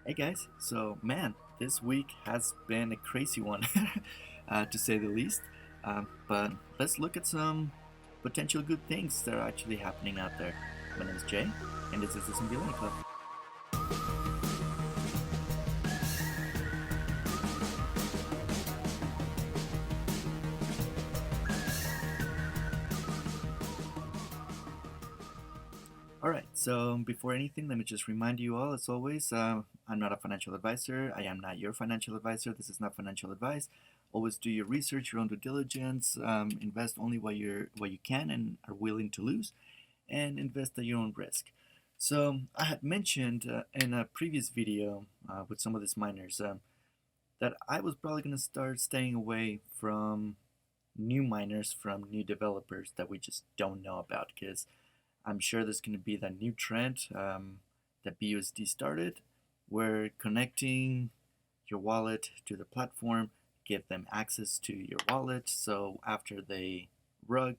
Hey guys, so man, this week has been a crazy one, to say the least. But let's look at some potential good things that are actually happening out there. My name is Jay, and this is the Zombillionaire Club. Alright, so before anything, let me just remind you all, as always, I'm not a financial advisor. I am not your financial advisor. This is not financial advice. Always do your research, your own due diligence. Invest only what you can and are willing to lose, and invest at your own risk. So I had mentioned in a previous video with some of these miners that I was probably going to start staying away from new miners, from new developers that we just don't know about, because I'm sure there's going to be that new trend that BUSD started, where connecting your wallet to the platform give them access to your wallet. So after they rug,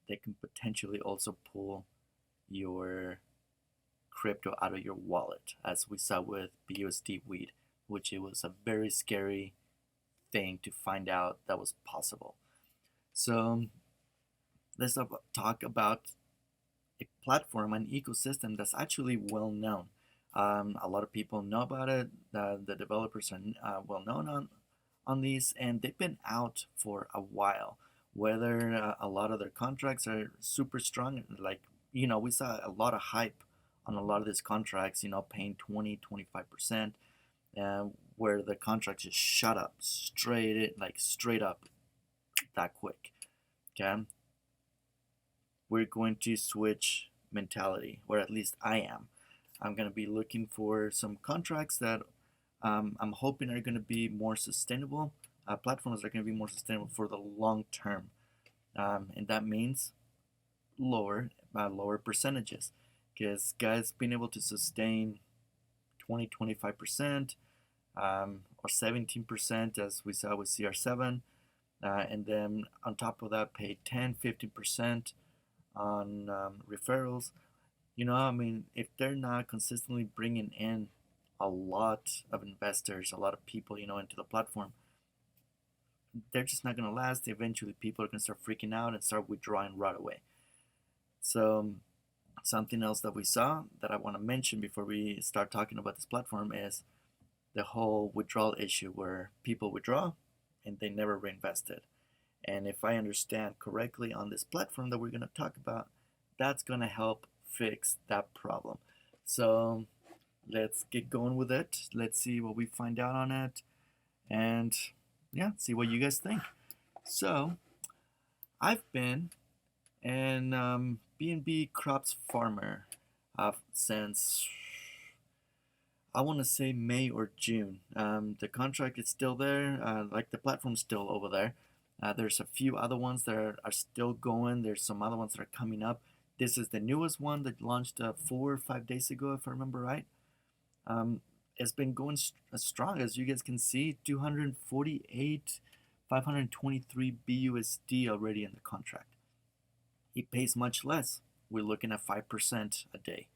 they can potentially also pull your crypto out of your wallet, as we saw with BUSD weed, which it was a very scary thing to find out that was possible. So let's talk about a platform, an ecosystem that's actually well known. A lot of people know about it. The developers are well known on these, and they've been out for a while. Whether a lot of their contracts are super strong, like we saw a lot of hype on a lot of these contracts. Paying 20-25%, where the contracts just shut up straight up that quick. Okay, we're going to switch mentality, or at least I am. I'm going to be looking for some contracts that I'm hoping are going to be more sustainable. Platforms are going to be more sustainable for the long term, and that means lower percentages. Because guys being able to sustain 20-25%, or 17%, as we saw with CR7, and then on top of that pay 10-15% on referrals. I mean, if they're not consistently bringing in a lot of investors, a lot of people, into the platform, they're just not going to last. Eventually, people are going to start freaking out and start withdrawing right away. So, something else that we saw that I want to mention before we start talking about this platform is the whole withdrawal issue, where people withdraw and they never reinvested. And if I understand correctly on this platform that we're going to talk about, that's going to help fix that problem. So let's get going with it. Let's see what we find out on it. And yeah, see what you guys think. So I've been an B&B crops farmer since, I want to say, May or June. The contract is still there, like the platform's still over there. There's a few other ones that are still going. There's some other ones that are coming up. This is the newest one that launched 4 or 5 days ago, if I remember right. It's been going strong, as you guys can see. 248, 523 BUSD already in the contract. It pays much less. We're looking at 5% a day.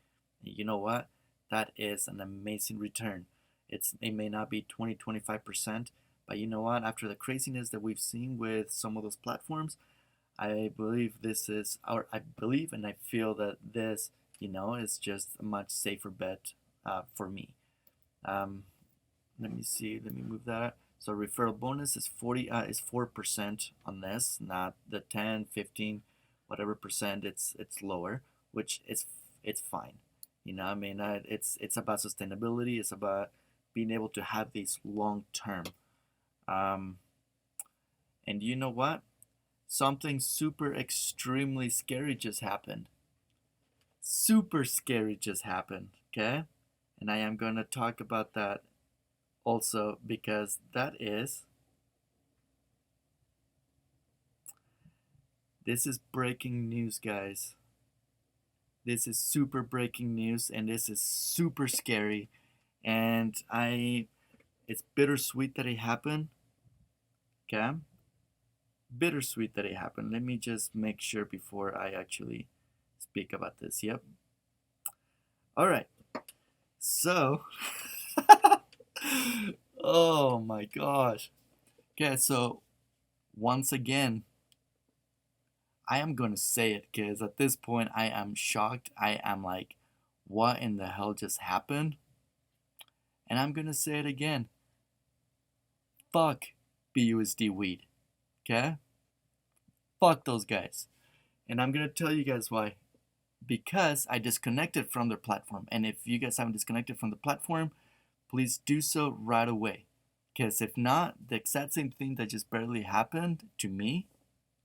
And you know what? That is an amazing return. It may not be 20-25%, but you know what? After the craziness that we've seen with some of those platforms, I believe I believe and I feel that this, is just a much safer bet for me. Let me see. Let me move that. So referral bonus is 4% on this, not the 10, 15, whatever percent. It's lower, which it's fine. I mean, it's about sustainability. It's about being able to have these long term. And you know what? Something super extremely scary just happened. Super scary just happened, okay? And I am going to talk about that also, because this is breaking news, guys. This is super breaking news, and this is super scary. And it's bittersweet that it happened, okay? Bittersweet that it happened. Let me just make sure before I actually speak about this. Yep. All right. So Oh my gosh. Okay, so once again, I am gonna say it because at this point I am shocked. I am like, what in the hell just happened? And I'm gonna say it again. Fuck BUSD weed. Okay? Fuck those guys. And I'm gonna tell you guys why. Because I disconnected from their platform. And if you guys haven't disconnected from the platform, please do so right away. Because if not, the exact same thing that just barely happened to me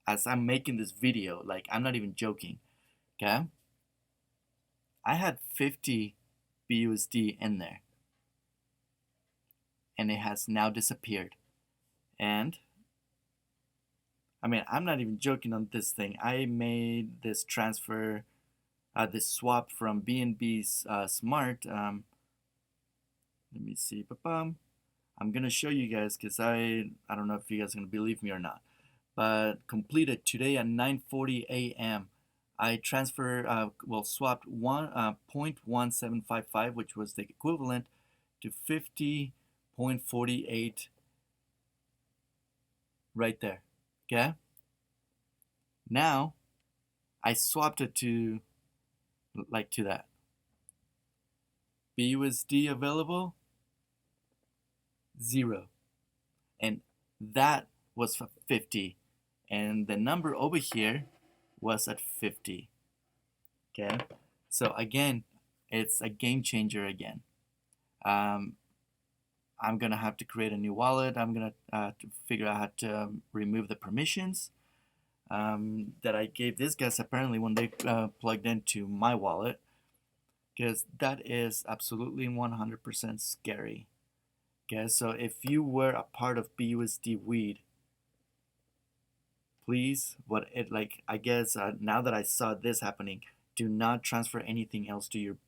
as I'm making this video, like I'm not even joking, okay? I had 50 BUSD in there and it has now disappeared. And I mean, I'm not even joking on this thing. I made this transfer, this swap from BNB Smart. Let me see. I'm gonna show you guys because I don't know if you guys are gonna believe me or not, but completed today at 9:40 a.m. I swapped 0.1755, which was the equivalent to 50.48 right there. Okay. Now I swapped it to that. BUSD available 0, and that was for 50, and the number over here was at 50. Okay, so again, it's a game changer again. I'm gonna have to create a new wallet. I'm gonna to figure out how to remove the permissions that I gave these guys apparently when they plugged into my wallet, because that is absolutely 100% scary. Okay, so if you were a part of BUSD Weed, please, I guess now that I saw this happening, do not transfer anything else to your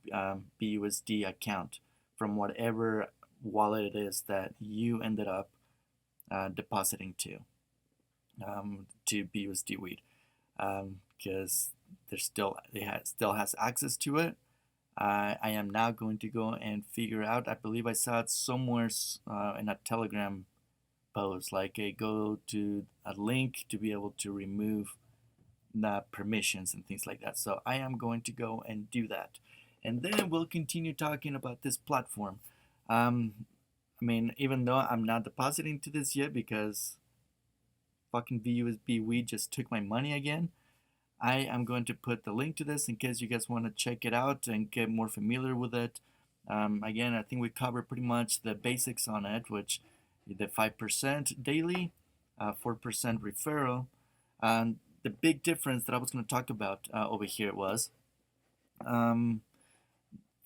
BUSD account from whatever wallet it is that you ended up depositing to BUSD Weed, because it still has access to it. I am now going to go and figure out. I believe I saw it somewhere in a Telegram post, like go to a link to be able to remove the permissions and things like that. So I am going to go and do that, and then we'll continue talking about this platform. I mean, even though I'm not depositing to this yet because fucking BUSB Weed just took my money again, I am going to put the link to this in case you guys want to check it out and get more familiar with it. Again, I think we covered pretty much the basics on it, which the 5% daily, 4% referral. And the big difference that I was going to talk about over here was 50%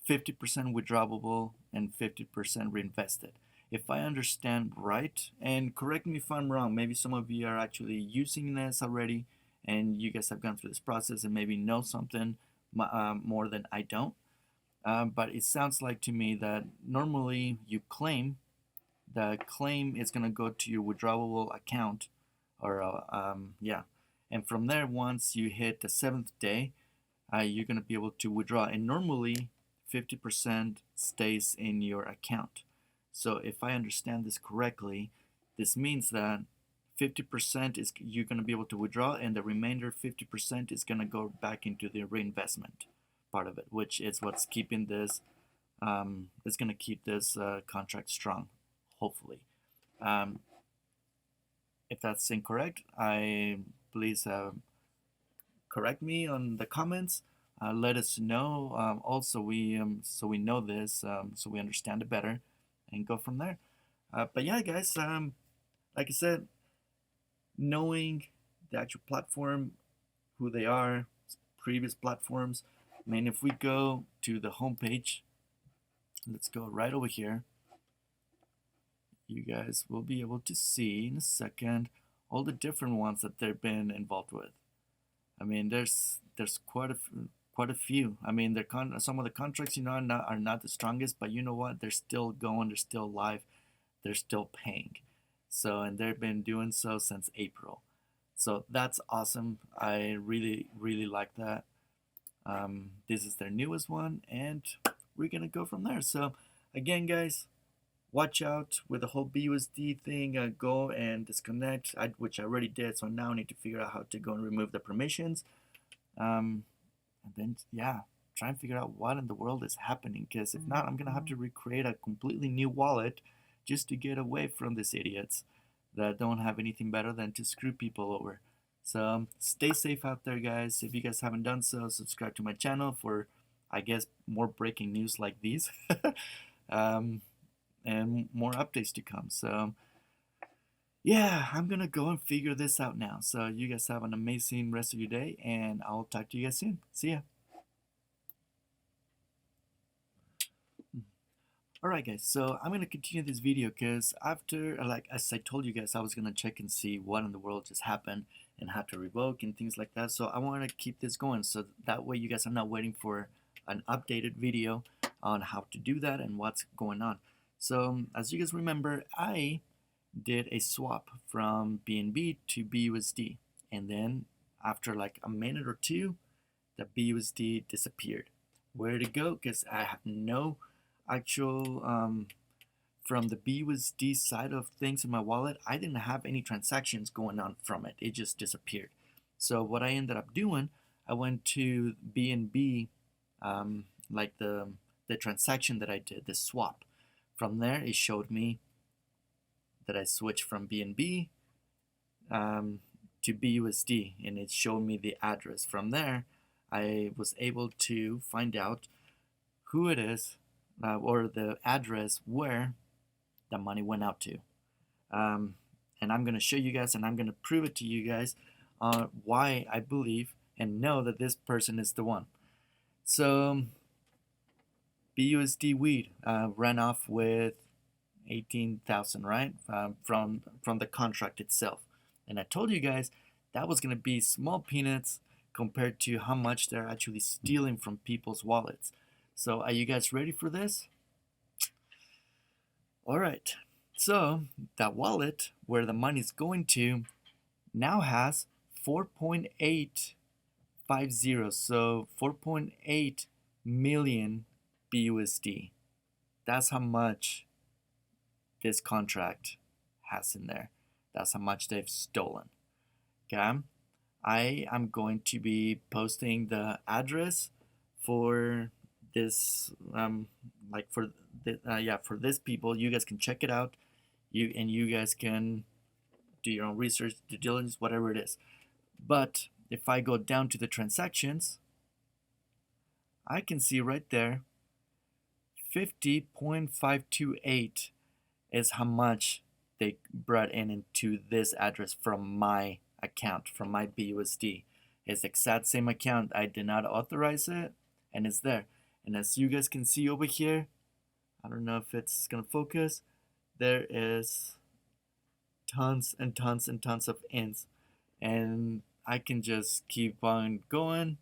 withdrawable and 50% reinvested. If I understand right, and correct me if I'm wrong, maybe some of you are actually using this already and you guys have gone through this process and maybe know something more than I don't. But it sounds like to me that normally you claim, the claim is going to go to your withdrawable account, or yeah, and from there, once you hit the 7th day, you're going to be able to withdraw, and normally 50% stays in your account. So if I understand this correctly, this means that 50% is you're going to be able to withdraw, and the remainder 50% is going to go back into the reinvestment part of it, which is what's keeping this is going to keep this contract strong, hopefully. If that's incorrect, please correct me on the comments. Let us know. Also, so we know this, so we understand it better, and go from there. But yeah, guys, like I said, knowing the actual platform, who they are, previous platforms. I mean, if we go to the homepage, let's go right over here. You guys will be able to see in a second all the different ones that they've been involved with. I mean, there's quite a few. I mean, some of the contracts, are not the strongest, but you know what? They're still going. They're still live. They're still paying. So, and they've been doing so since April. So that's awesome. I really, really like that. This is their newest one, and we're gonna go from there. So, again, guys, watch out with the whole BUSD thing. Go and disconnect, which I already did. So now I need to figure out how to go and remove the permissions. And then, yeah, try and figure out what in the world is happening. Because if not, I'm going to have to recreate a completely new wallet just to get away from these idiots that don't have anything better than to screw people over. So stay safe out there, guys. If you guys haven't done so, subscribe to my channel for, I guess, more breaking news like these. um, and more updates to come. So yeah, I'm gonna go and figure this out now. So you guys have an amazing rest of your day, and I'll talk to you guys soon. See ya. Alright guys, so I'm gonna continue this video because after, like as I told you guys, I was gonna check and see what in the world just happened and how to revoke and things like that. So I want to keep this going so that way you guys are not waiting for an updated video on how to do that and what's going on. So as you guys remember, I did a swap from BNB to BUSD, and then after like a minute or two, the BUSD disappeared. Where did it go? Because I have no actual from the BUSD side of things in my wallet, I didn't have any transactions going on from it. It just disappeared. So what I ended up doing, I went to BNB, like the transaction that I did, the swap. From there, it showed me that I switched from BNB to BUSD, and it showed me the address. From there, I was able to find out who it is, or the address where the money went out to. And I'm going to show you guys, and I'm going to prove it to you guys why I believe and know that this person is the one. So BUSD weed ran off with 18,000, right? From the contract itself. And I told you guys that was going to be small peanuts compared to how much they're actually stealing from people's wallets. So are you guys ready for this? All right. So that wallet where the money's going to now has 4.850, so 4.8 million BUSD. That's how much this contract has in there. That's how much they've stolen. Okay, I am going to be posting the address for this, like for the, yeah, for this people. You guys can check it out. You guys can do your own research, due diligence, whatever it is. But if I go down to the transactions, I can see right there 50.528 is how much they brought in into this address from my account, from my BUSD. It's the exact same account. I did not authorize it, and it's there. And as you guys can see over here, I don't know if it's gonna focus, there is tons and tons and tons of ins, and I can just keep on going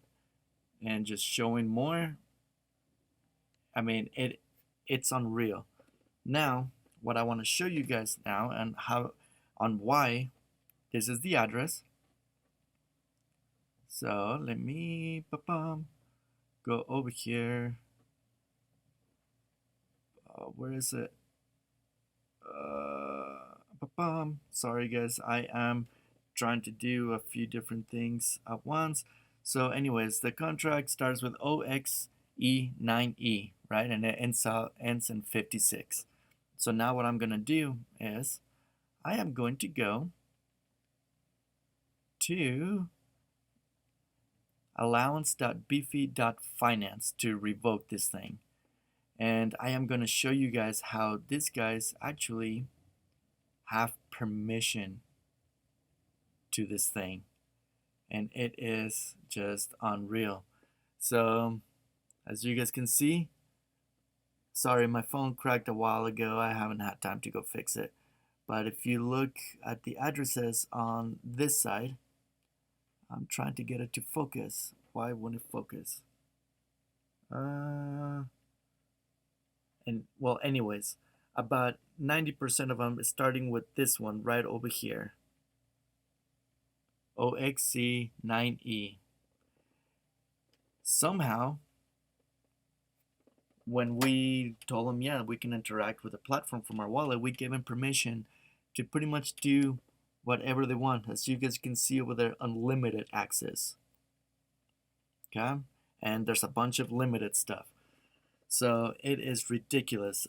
and just showing more. I mean, it's unreal. Now what I want to show you guys now and how on why this is the address. So let me go over here. Where is it? Sorry guys, I am trying to do a few different things at once. So anyways, the contract starts with OXE9E, right? And it ends in 56. So now what I'm going to do is I am going to go to allowance.beefy.finance to revoke this thing. And I am going to show you guys how these guys actually have permission to this thing. And it is just unreal. So as you guys can see, sorry, my phone cracked a while ago. I haven't had time to go fix it. But if you look at the addresses on this side, I'm trying to get it to focus. Why won't it focus? And well, anyways, about 90% of them is starting with this one right over here. OXC9E. Somehow, when we told them, yeah, we can interact with the platform from our wallet, we gave them permission to pretty much do whatever they want. As you guys can see over there, unlimited access. Okay, and there's a bunch of limited stuff. So it is ridiculous.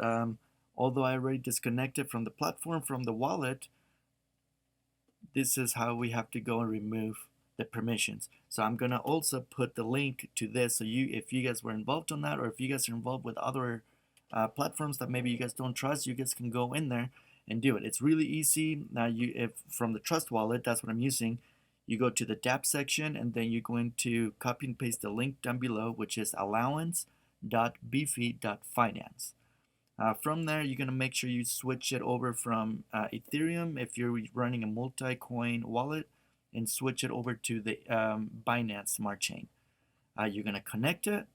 Although I already disconnected from the platform, from the wallet, this is how we have to go and remove the permissions. So I'm gonna also put the link to this, so if you guys were involved on that, or if you guys are involved with other platforms that maybe you guys don't trust, you guys can go in there and do it. It's really easy. Now, if from the Trust Wallet, that's what I'm using. You go to the dApp section, and then you're going to copy and paste the link down below, which is allowance.beefy.finance. From there, you're going to make sure you switch it over from Ethereum if you're running a multi-coin wallet, and switch it over to the Binance Smart Chain. You're going to connect it,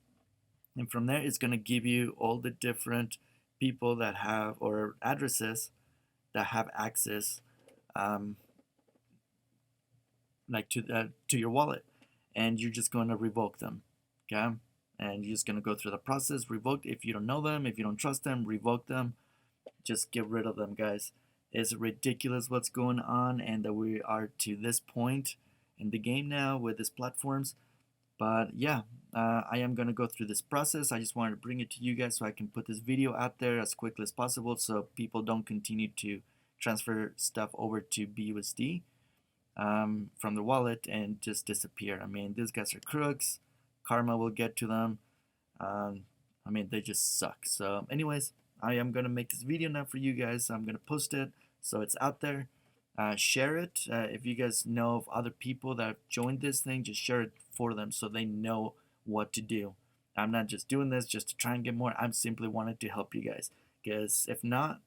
and from there, it's going to give you all the different people that have, or addresses that have access like to your wallet, and you're just going to revoke them. Okay, and you're just going to go through the process, revoke. If you don't know them, if you don't trust them, revoke them. Just get rid of them, guys. It's ridiculous what's going on, and that we are to this point in the game now with these platforms. But yeah, I am going to go through this process. I just wanted to bring it to you guys so I can put this video out there as quickly as possible, so people don't continue to transfer stuff over to BUSD from the wallet and just disappear. I mean, these guys are crooks. Karma will get to them. I mean, they just suck. So anyways, I am going to make this video now for you guys. I'm going to post it so it's out there. Share it. If you guys know of other people that have joined this thing, just share it for them so they know what to do. I'm not just doing this just to try and get more. I'm simply wanted to help you guys, because if not,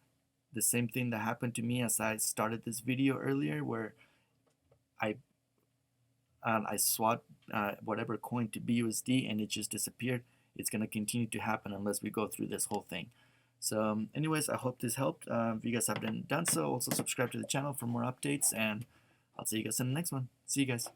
the same thing that happened to me as I started this video earlier, where I swapped whatever coin to BUSD and it just disappeared. It's going to continue to happen unless we go through this whole thing. So anyways, I hope this helped. If you guys haven't done so, also subscribe to the channel for more updates, and I'll see you guys in the next one. See you guys.